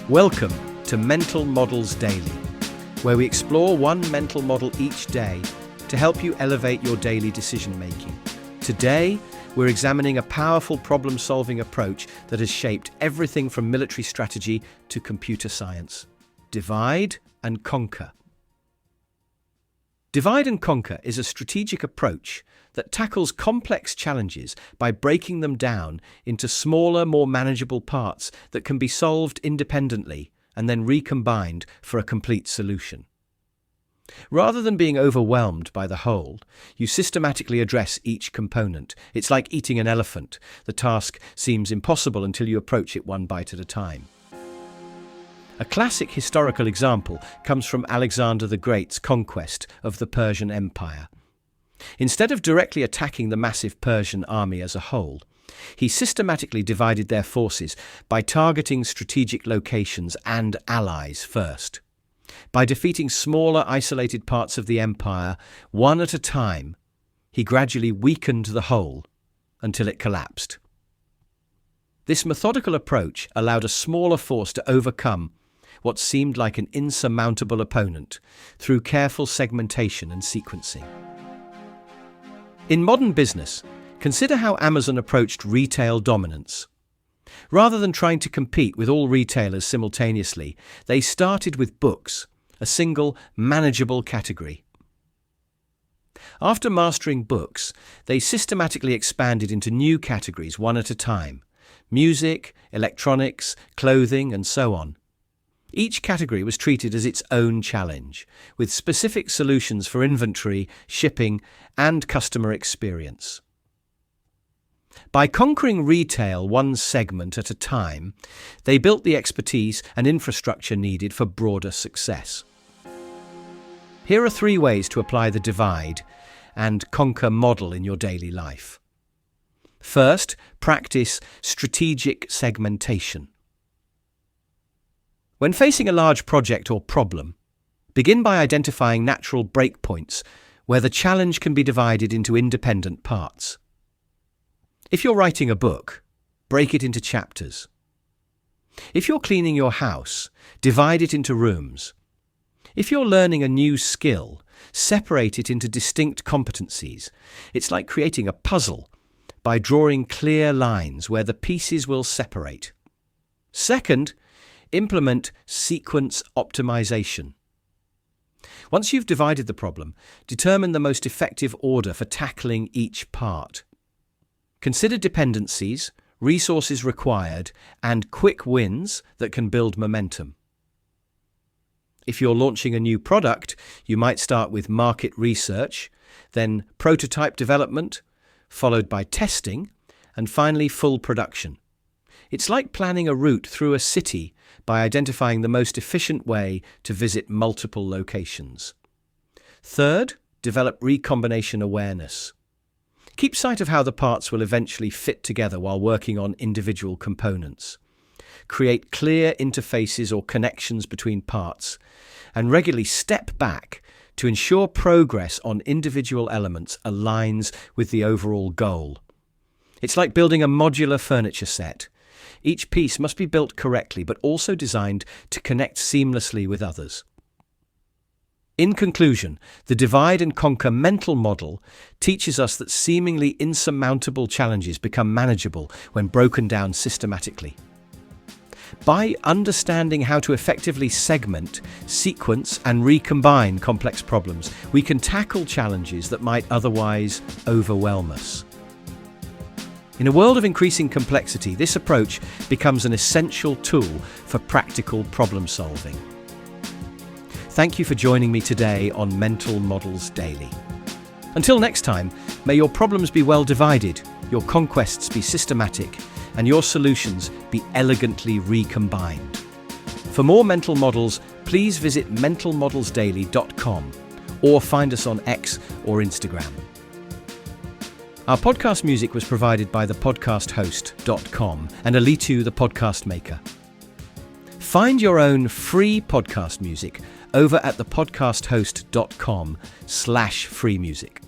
Welcome to Mental Models Daily, where we explore one mental model each day to help you elevate your daily decision-making. Today, we're examining a powerful problem-solving approach that has shaped everything from military strategy to computer science. Divide and conquer. Divide and conquer is a strategic approach that tackles complex challenges by breaking them down into smaller, more manageable parts that can be solved independently and then recombined for a complete solution. Rather than being overwhelmed by the whole, you systematically address each component. It's like eating an elephant. The task seems impossible until you approach it one bite at a time. A classic historical example comes from Alexander the Great's conquest of the Persian Empire. Instead of directly attacking the massive Persian army as a whole, he systematically divided their forces by targeting strategic locations and allies first. By defeating smaller, isolated parts of the empire, one at a time, he gradually weakened the whole until it collapsed. This methodical approach allowed a smaller force to overcome what seemed like an insurmountable opponent through careful segmentation and sequencing. In modern business, consider how Amazon approached retail dominance. Rather than trying to compete with all retailers simultaneously, they started with books, a single, manageable category. After mastering books, they systematically expanded into new categories one at a time: music, electronics, clothing, and so on. Each category was treated as its own challenge, with specific solutions for inventory, shipping, and customer experience. By conquering retail one segment at a time, they built the expertise and infrastructure needed for broader success. Here are 3 ways to apply the divide and conquer model in your daily life. First, practice strategic segmentation. When facing a large project or problem, begin by identifying natural breakpoints where the challenge can be divided into independent parts. If you're writing a book, break it into chapters. If you're cleaning your house, divide it into rooms. If you're learning a new skill, separate it into distinct competencies. It's like creating a puzzle by drawing clear lines where the pieces will separate. Second, implement sequence optimization. Once you've divided the problem, determine the most effective order for tackling each part. Consider dependencies, resources required, and quick wins that can build momentum. If you're launching a new product, you might start with market research, then prototype development, followed by testing, and finally full production. It's like planning a route through a city by identifying the most efficient way to visit multiple locations. Third, develop recombination awareness. Keep sight of how the parts will eventually fit together while working on individual components. Create clear interfaces or connections between parts, and regularly step back to ensure progress on individual elements aligns with the overall goal. It's like building a modular furniture set. Each piece must be built correctly, but also designed to connect seamlessly with others. In conclusion, the divide and conquer mental model teaches us that seemingly insurmountable challenges become manageable when broken down systematically. By understanding how to effectively segment, sequence, and recombine complex problems, we can tackle challenges that might otherwise overwhelm us. In a world of increasing complexity, this approach becomes an essential tool for practical problem solving. Thank you for joining me today on Mental Models Daily. Until next time, may your problems be well divided, your conquests be systematic, and your solutions be elegantly recombined. For more mental models, please visit mentalmodelsdaily.com or find us on X or Instagram. Our podcast music was provided by the podcasthost.com and Alitu, the podcast maker. Find your own free podcast music over at thepodcasthost.com/free music.